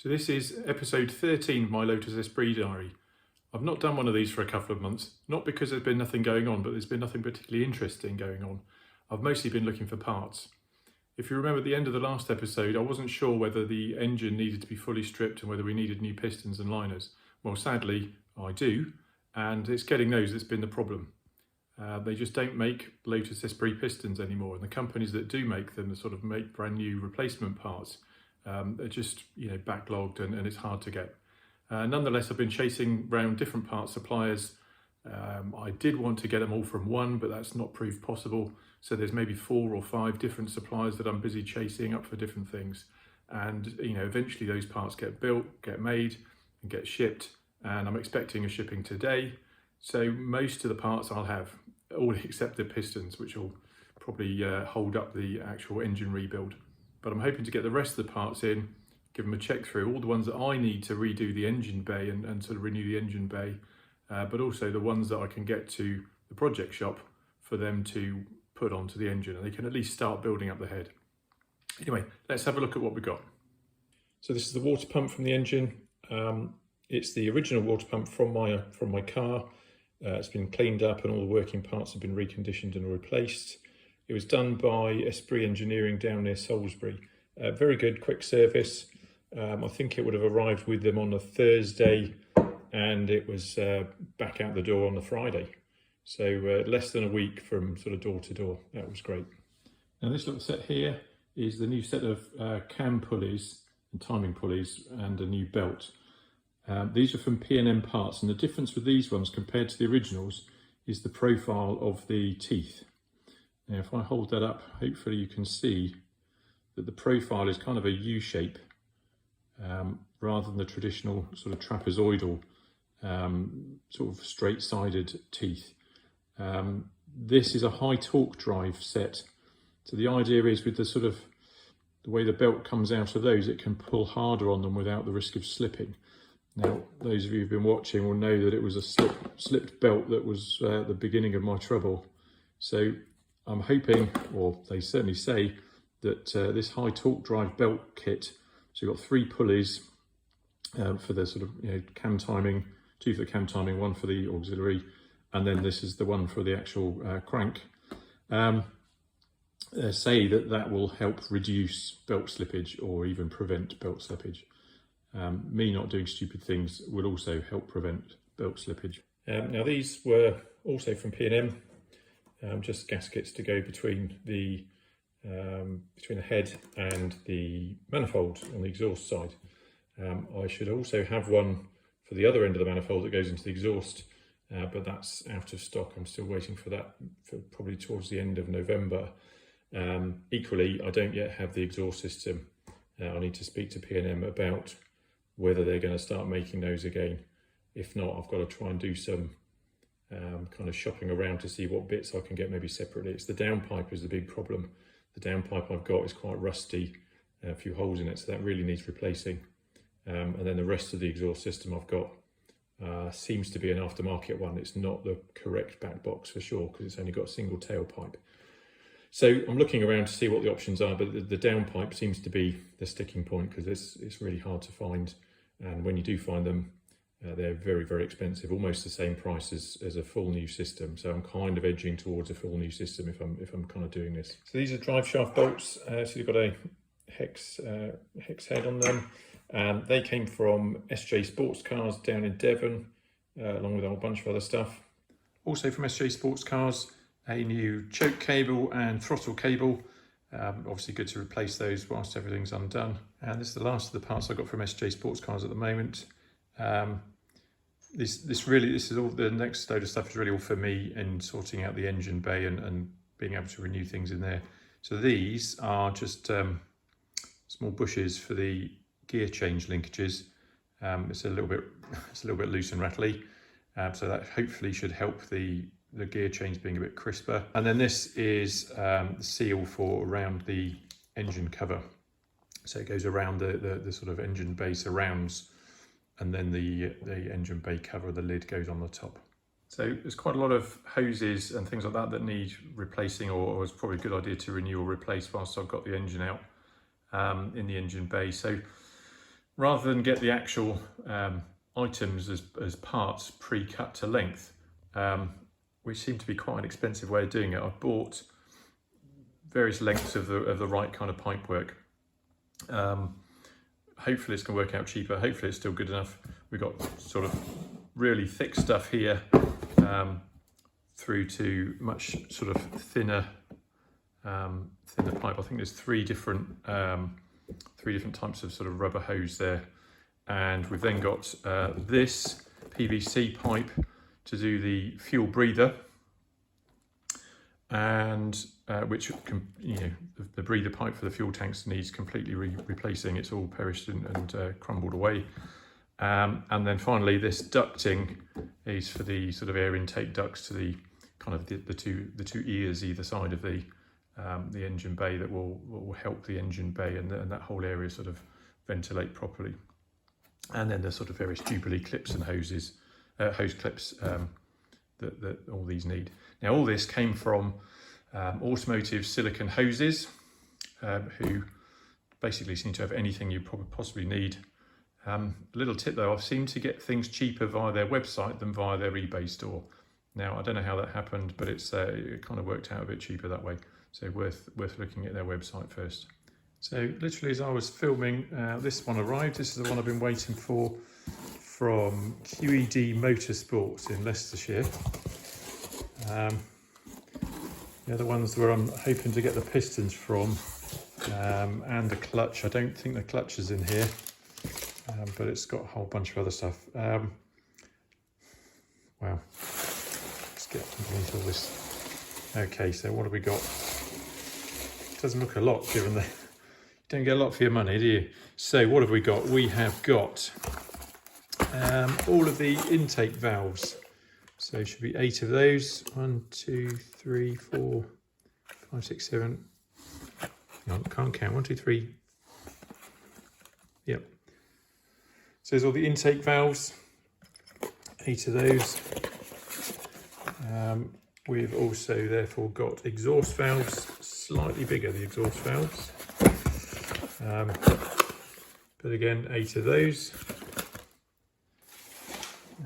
So this is episode 13 of my Lotus Esprit diary. I've not done one of these for a couple of months, not because there's been nothing going on, but there's been nothing particularly interesting going on. I've mostly been looking for parts. If you remember at the end of the last episode, I wasn't sure whether the engine needed to be fully stripped and whether we needed new pistons and liners. Well, sadly, I do, and it's getting those that's been the problem. They just don't make Lotus Esprit pistons anymore, and the companies that do make them, that sort of make brand new replacement parts, are just backlogged and it's hard to get. Nonetheless, I've been chasing around different part suppliers. I did want to get them all from one, but that's not proved possible. So there's maybe 4 or 5 different suppliers that I'm busy chasing up for different things. And eventually those parts get built, get made and get shipped. And I'm expecting a shipping today. So most of the parts I'll have, all except the pistons, which will probably hold up the actual engine rebuild. But I'm hoping to get the rest of the parts in, give them a check through, all the ones that I need to redo the engine bay and sort of renew the engine bay, but also the ones that I can get to the project shop for them to put onto the engine, and they can at least start building up the head. Anyway, let's have a look at what we got. So this is the water pump from the engine. It's the original water pump from my car. It's been cleaned up and all the working parts have been reconditioned and replaced. It was done by Esprit Engineering down near Salisbury. Very good, quick service. I think it would have arrived with them on a Thursday and it was back out the door on the Friday. So less than a week from sort of door to door. That was great. Now this little set here is the new set of cam pulleys and timing pulleys and a new belt. These are from P&M Parts, and the difference with these ones compared to the originals is the profile of the teeth. Now if I hold that up, hopefully you can see that the profile is kind of a U shape rather than the traditional sort of trapezoidal sort of straight-sided teeth. This is a high torque drive set. So the idea is with the way the belt comes out of those, it can pull harder on them without the risk of slipping. Now, those of you who've been watching will know that it was a slipped belt that was the beginning of my trouble. So I'm hoping, or they certainly say, that this high torque drive belt kit, so you've got 3 pulleys for the sort of cam timing, 2 for the cam timing, 1 for the auxiliary, and then this is the one for the actual crank. Say that will help reduce belt slippage or even prevent belt slippage. Me not doing stupid things will also help prevent belt slippage. Now these were also from P&M, just gaskets to go between the head and the manifold on the exhaust side. I should also have one for the other end of the manifold that goes into the exhaust, but that's out of stock. I'm still waiting for that for probably towards the end of November. Equally, I don't yet have the exhaust system. I need to speak to P&M about whether they're going to start making those again. If not, I've got to try and do some kind of shopping around to see what bits I can get maybe separately. It's the downpipe is the big problem. The downpipe I've got is quite rusty, a few holes in it, so that really needs replacing. And then the rest of the exhaust system I've got seems to be an aftermarket one. It's not the correct back box for sure, because it's only got a single tailpipe. So I'm looking around to see what the options are, but the downpipe seems to be the sticking point, because it's really hard to find. And when you do find them, they're very, very expensive, almost the same price as a full new system. So I'm kind of edging towards a full new system if I'm kind of doing this. So these are drive shaft bolts. So you've got a hex head on them. They came from SJ Sports Cars down in Devon, along with a whole bunch of other stuff. Also from SJ Sports Cars, a new choke cable and throttle cable. Obviously good to replace those whilst everything's undone. And this is the last of the parts I got from SJ Sports Cars at the moment. This is all, the next load of stuff is really all for me in sorting out the engine bay and being able to renew things in there. So these are just small bushes for the gear change linkages. It's a little bit loose and rattly, so that hopefully should help the gear change being a bit crisper. And then this is the seal for around the engine cover, so it goes around the sort of engine bay surrounds, and then the engine bay cover, the lid, goes on the top. So there's quite a lot of hoses and things like that need replacing, or it's probably a good idea to renew or replace whilst I've got the engine out in the engine bay. So rather than get the actual items as parts pre-cut to length, which seemed to be quite an expensive way of doing it, I've bought various lengths of the right kind of pipework. Hopefully it's going to work out cheaper. Hopefully it's still good enough. We've got sort of really thick stuff here through to much sort of thinner pipe. I think there's three different types of sort of rubber hose there, and we've then got this PVC pipe to do the fuel breather, and which can, the breather pipe for the fuel tanks needs completely replacing. It's all perished and crumbled away. And then finally, this ducting is for the sort of air intake ducts to the kind of the two ears either side of the engine bay that will help the engine bay and that whole area sort of ventilate properly. And then the sort of various Jubilee clips and hose clips that all these need. Now all this came from Automotive Silicon Hoses, who basically seem to have anything you probably possibly need. Little tip though, I've seemed to get things cheaper via their website than via their eBay store. Now I don't know how that happened, but it kind of worked out a bit cheaper that way. So worth looking at their website first. So literally as I was filming, this one arrived. This is the one I've been waiting for, from QED Motorsports in Leicestershire. The other ones where I'm hoping to get the pistons from, and the clutch. I don't think the clutch is in here, but it's got a whole bunch of other stuff. Wow, let's get underneath all this. Okay, so what have we got? Doesn't look a lot, given the, you don't get a lot for your money, do you? So what have we got? We have got all of the intake valves. So should be 8 of those. 1, 2, 3, 4, 5, 6, 7. No, can't count. 1, 2, 3. Yep. So there's all the intake valves. 8 of those. We've also therefore got exhaust valves, slightly bigger, the exhaust valves. But again, 8 of those.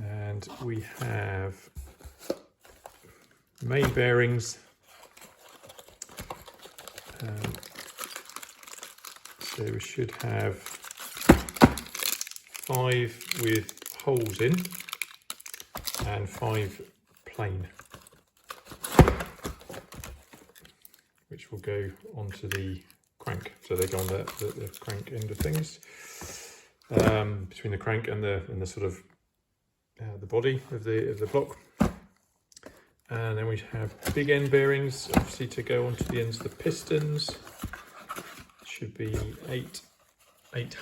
And we have main bearings. So we should have 5 with holes in and 5 plain, which will go onto the crank. So they go on the crank end of things, between the crank and the sort of the body of the block. And then we have big end bearings, obviously, to go onto the ends of the pistons. Should be 8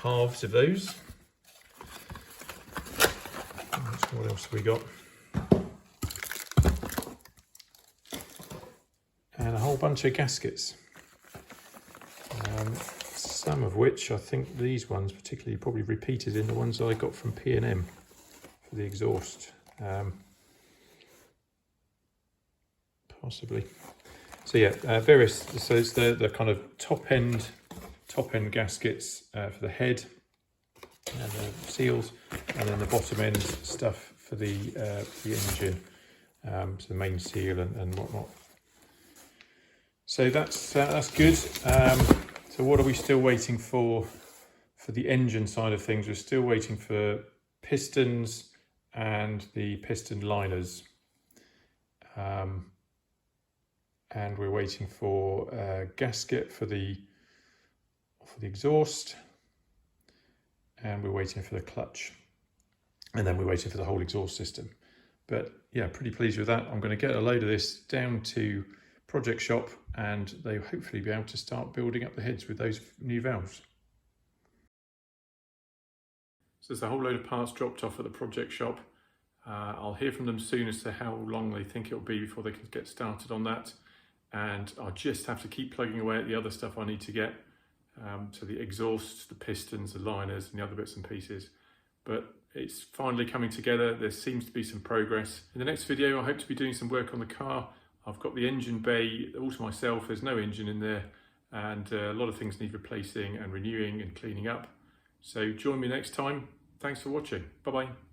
halves of those. So what else have we got? And a whole bunch of gaskets. Some of which, I think these ones particularly, probably repeated in the ones I got from P&M for the exhaust. Possibly. So yeah, various. So it's the kind of top end gaskets for the head and the seals, and then the bottom end stuff for the engine, so the main seal and whatnot. So that's good. So what are we still waiting for the engine side of things? We're still waiting for pistons and the piston liners. And we're waiting for a gasket for the exhaust, and we're waiting for the clutch, and then we're waiting for the whole exhaust system. But yeah, pretty pleased with that. I'm going to get a load of this down to Project Shop, and they'll hopefully be able to start building up the heads with those new valves. So there's a whole load of parts dropped off at the Project Shop. I'll hear from them soon as to how long they think it'll be before they can get started on that. And I'll just have to keep plugging away at the other stuff I need to get. So the exhaust, the pistons, the liners, and the other bits and pieces. But it's finally coming together. There seems to be some progress. In the next video, I hope to be doing some work on the car. I've got the engine bay all to myself. There's no engine in there, and a lot of things need replacing and renewing and cleaning up. So join me next time. Thanks for watching. Bye bye.